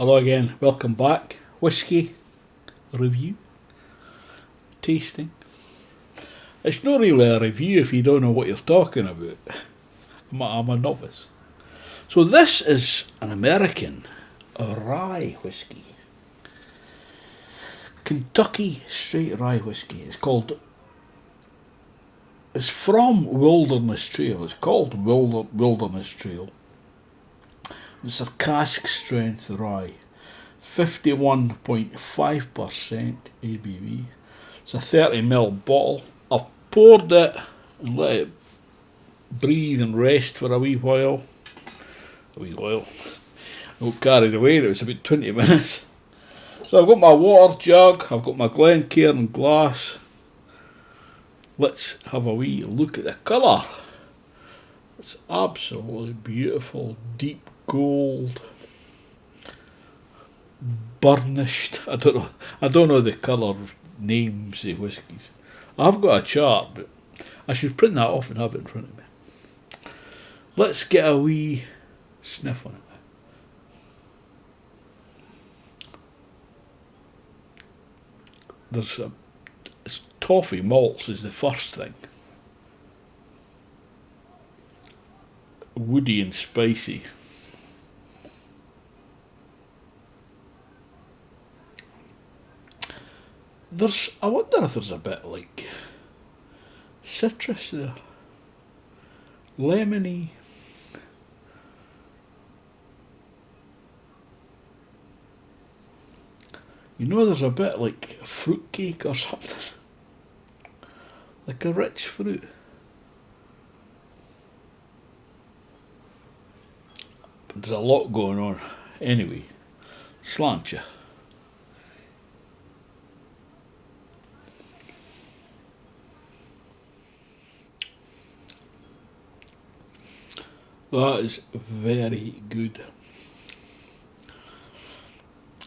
Hello again, welcome back. Whisky review, tasting. It's not really a review if you don't know what you're talking about. I'm a novice. So this is an American rye whiskey. Kentucky straight rye whiskey. It's from Wilderness Trail. It's called Wilderness Trail. It's a cask strength rye, 51.5% ABV. It's a 30ml bottle. I've poured it and let it breathe and rest for a wee while. I got carried away, it was about 20 minutes. So I've got my water jug, I've got my Glencairn glass. Let's have a wee look at the colour. It's absolutely beautiful, deep gold, burnished. I don't know the colour names of whiskies. I've got a chart, but I should print that off and have it in front of me. Let's get a wee sniff on it. It's toffee malts is the first thing. Woody and spicy. I wonder if there's a bit like citrus there. Lemony. You know, there's a bit like fruitcake or something. Like a rich fruit. But there's a lot going on. Anyway, slant you. That is very good.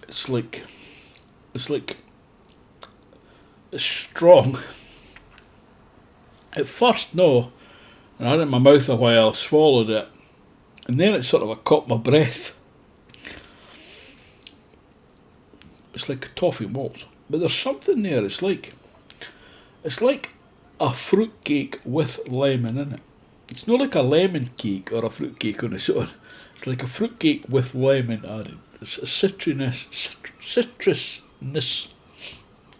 It's strong. At first, no, and I had it in my mouth a while, swallowed it, and then it sort of caught my breath. It's like a toffee malt, but there's something there. It's like a fruit cake with lemon in it. It's not like a lemon cake or a fruit cake on its own. It's like a fruit cake with lemon added. It's a citrusness. Is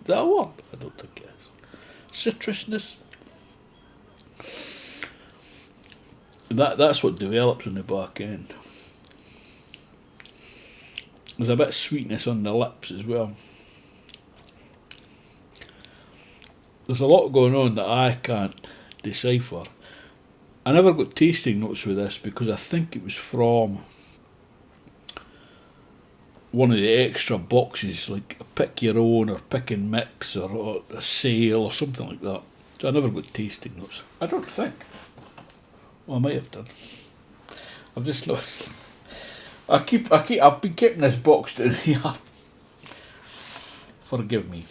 that a word? I don't think it is. Citrusness. That's what develops on the back end. There's a bit of sweetness on the lips as well. There's a lot going on that I can't decipher. I never got tasting notes with this because I think it was from one of the extra boxes, like a pick your own or pick and mix or a sale or something like that. So I never got tasting notes. I don't think. Well, I might have done. I've just lost. I've been keeping this box down here. Forgive me.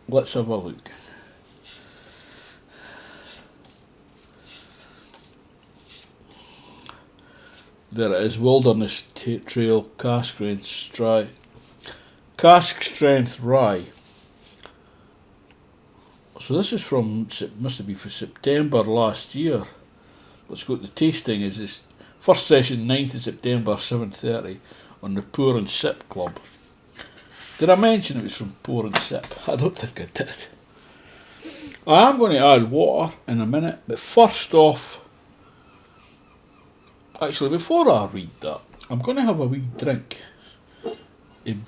Let's have a look. There it is, Wilderness Trail Cask Strength Rye. So this is from, must have been for September last year. Let's go to the tasting. Is this first session 9th of September 7:30 on the Pour and Sip Club. Did I mention it was from Pour and Sip? I don't think I did. I am going to add water in a minute, but first off, actually, before I read that, I'm going to have a wee drink of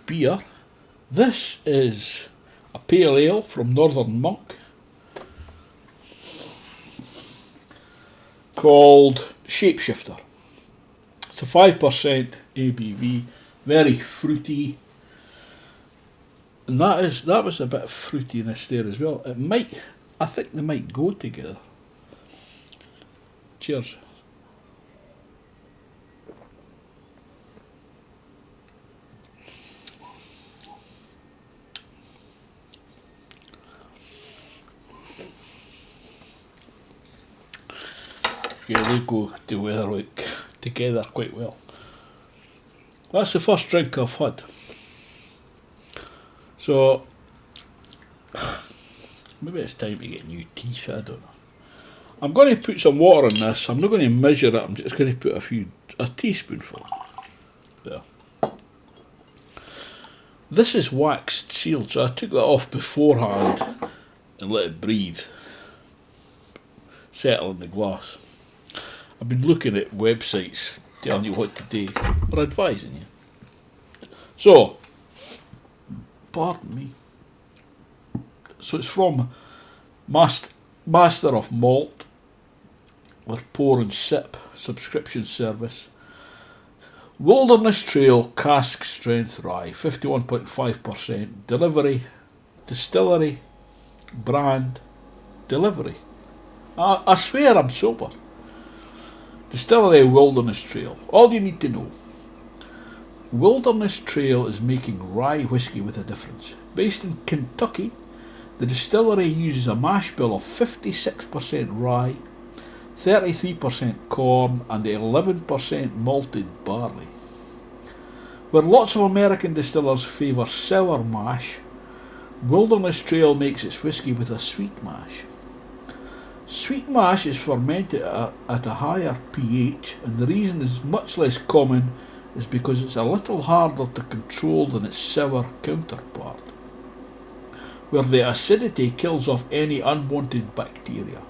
beer. This is a pale ale from Northern Monk called Shapeshifter. It's a 5% ABV, very fruity, and that was a bit of fruitiness there as well. I think they might go together. Cheers. Yeah, they go together quite well. That's the first drink I've had. So, maybe it's time to get new teeth, I don't know. I'm going to put some water in this. I'm not going to measure it, I'm just going to put a teaspoonful. There. This is waxed sealed, so I took that off beforehand and let it breathe. Settle in the glass. I've been looking at websites telling you what to do, or advising you. So, pardon me. So it's from Master of Malt, their pour and sip subscription service. Wilderness Trail Cask Strength Rye, 51.5%. Delivery, Distillery, Brand, Delivery. I swear I'm sober. Distillery Wilderness Trail. All you need to know. Wilderness Trail is making rye whiskey with a difference. Based in Kentucky, the distillery uses a mash bill of 56% rye, 33% corn and 11% malted barley. Where lots of American distillers favour sour mash, Wilderness Trail makes its whiskey with a sweet mash. Sweet mash is fermented at a higher pH, and the reason is much less common is because it's a little harder to control than its sour counterpart, where the acidity kills off any unwanted bacteria.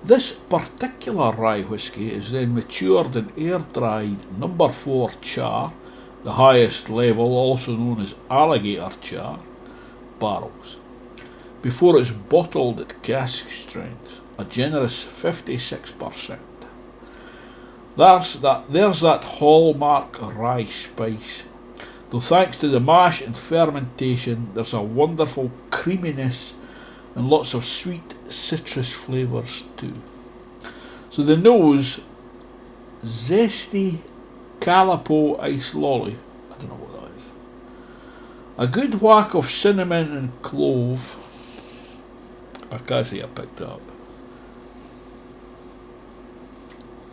This particular rye whiskey is then matured in air-dried number 4 char, the highest level, also known as alligator char, barrels, before it's bottled at cask strength, a generous 56%. There's that hallmark rye spice. Though thanks to the mash and fermentation, there's a wonderful creaminess and lots of sweet citrus flavours too. So the nose, zesty calipo ice lolly. I don't know what that is. A good whack of cinnamon and clove. I can't say I picked it up.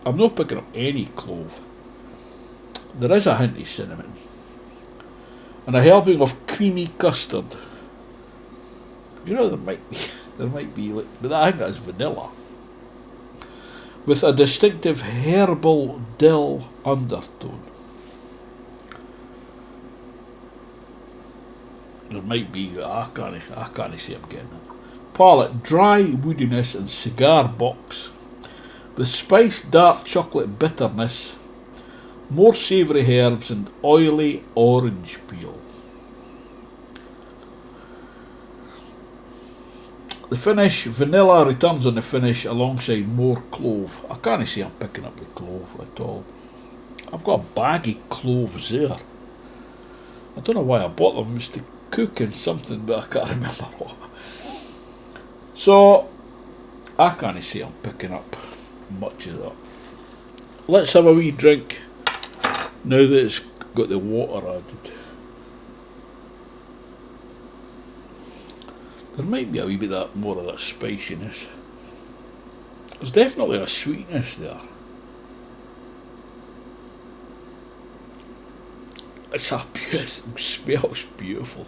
I'm not picking up any clove. There is a hint of cinnamon. And a helping of creamy custard. You know, there might be, but I think that's vanilla. With a distinctive herbal dill undertone. There might be, I can't see I'm getting it. Palate, dry woodiness and cigar box. With spiced dark chocolate bitterness, more savoury herbs and oily orange peel. The finish, vanilla returns on the finish alongside more clove. I can't see I'm picking up the clove at all. I've got a bag of cloves there. I don't know why I bought them. It was to cook in something, but I can't remember what. So, I can't see I'm picking up much of that. Let's have a wee drink now that it's got the water added. There might be a wee bit more of that spiciness. There's definitely a sweetness there. It smells beautiful.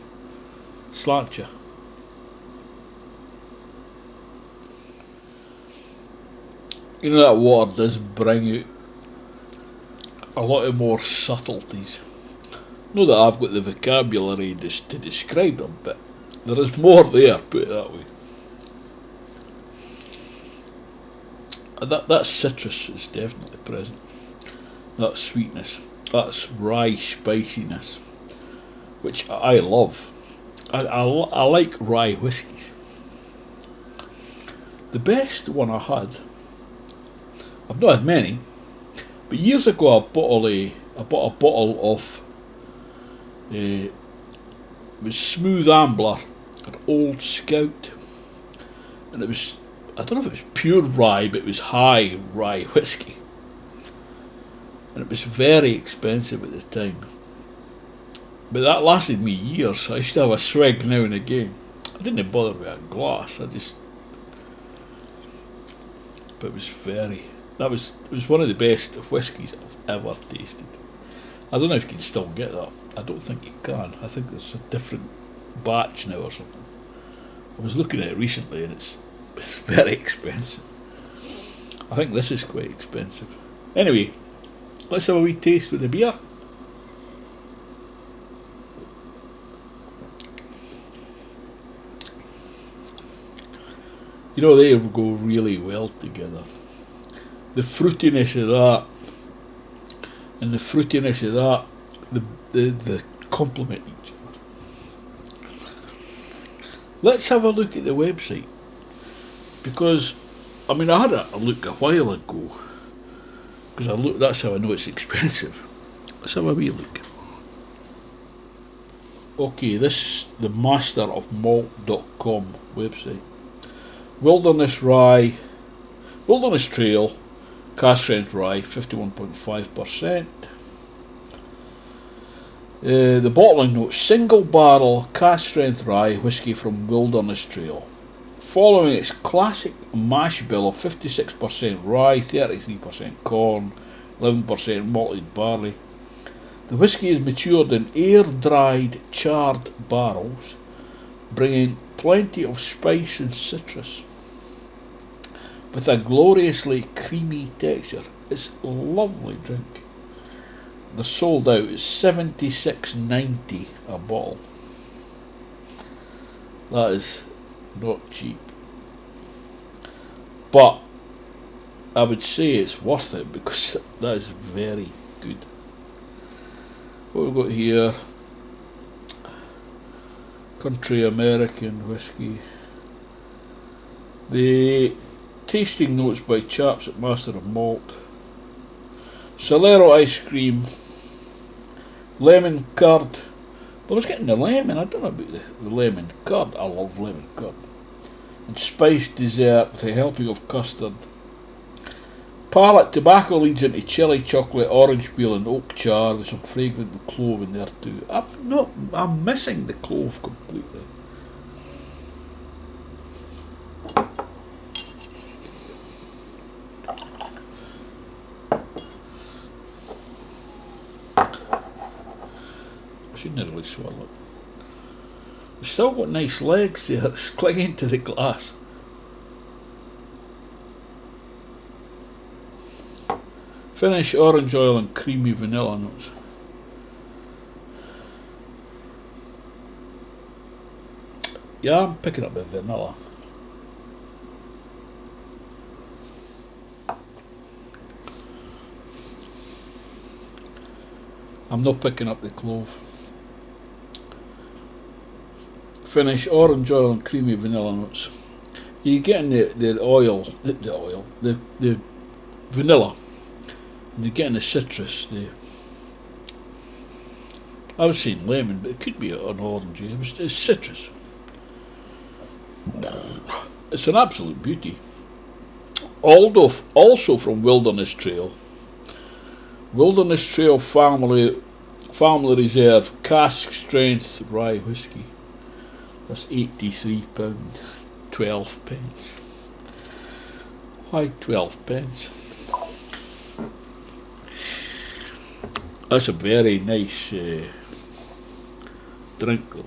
Slant you. You know, that water does bring out a lot of more subtleties. Not that I've got the vocabulary just to describe them, but there is more there, put it that way. That citrus is definitely present. That sweetness, that's rye spiciness, which I love. I like rye whiskies. The best one I had, I've not had many, but years ago I bought a bottle of it was Smooth Ambler, an Old Scout, and it was, I don't know if it was pure rye, but it was high rye whiskey, and it was very expensive at the time, but that lasted me years. I used to have a swig now and again. I didn't bother with a glass, but it was it was one of the best whiskies I've ever tasted. I don't know if you can still get that. I don't think you can. I think there's a different batch now or something. I was looking at it recently and it's very expensive. I think this is quite expensive. Anyway, let's have a wee taste with the beer. You know, they go really well together. The fruitiness of that and the fruitiness of that, the complement each other. Let's have a look at the website, because I mean I had a look a while ago, because I look. That's how I know it's expensive. Let's have a wee look. Okay, this is the master of malt.com website. Wilderness Trail, cask strength rye, 51.5%. The bottling notes: single barrel cask strength rye whiskey from Wilderness Trail. Following its classic mash bill of 56% rye, 33% corn, 11% malted barley, the whisky is matured in air-dried charred barrels, bringing plenty of spice and citrus, with a gloriously creamy texture. It's a lovely drink. They're sold out. It's $76.90 a bottle. That is not cheap, but I would say it's worth it because that is very good. What we've got here: Country American whiskey. The tasting notes by Chaps at Master of Malt. Solero ice cream, lemon curd. But I was getting the lemon. I don't know about the lemon curd. I love lemon curd. And spiced dessert with a helping of custard. Palate tobacco leads into chilli, chocolate, orange peel, and oak char with some fragrant and clove in there too. I'm missing the clove completely. I should nearly swallow it. It's still got nice legs there. It's clinging to the glass. Finish: orange oil and creamy vanilla notes. Yeah, I'm picking up the vanilla. I'm not picking up the clove. Finish: orange oil and creamy vanilla notes. You're getting the vanilla. And you're getting the citrus. I was saying lemon, but it could be an orange. It's citrus. It's an absolute beauty. Also from Wilderness Trail. Wilderness Trail Family Reserve Cask Strength Rye Whiskey. That's £83, 12 pence. Why 12 pence? That's a very nice drink though.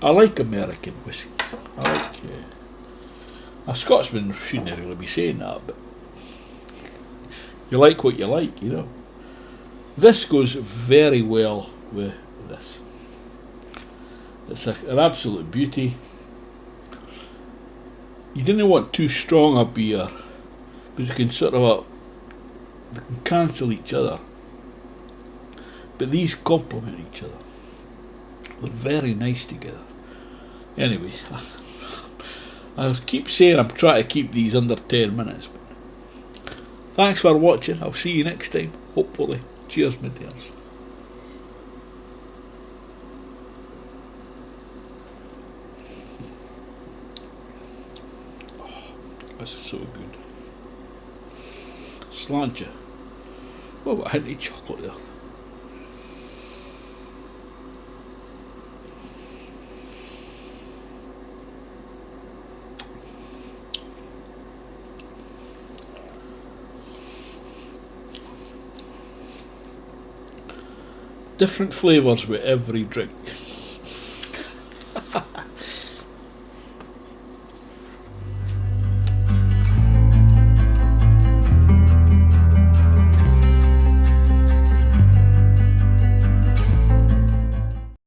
I like American whiskies. I like a Scotsman shouldn't really be saying that, but you like what you like, you know. This goes very well with this. It's an absolute beauty. You didn't want too strong a beer because you can sort of they can cancel each other, but these complement each other. They're very nice together. Anyway, I keep saying I'm trying to keep these under 10 minutes. But thanks for watching. I'll see you next time, hopefully. Cheers, my dears. Oh, that's so good. Sláinte. Oh, I had any chocolate there. different flavours with every drink.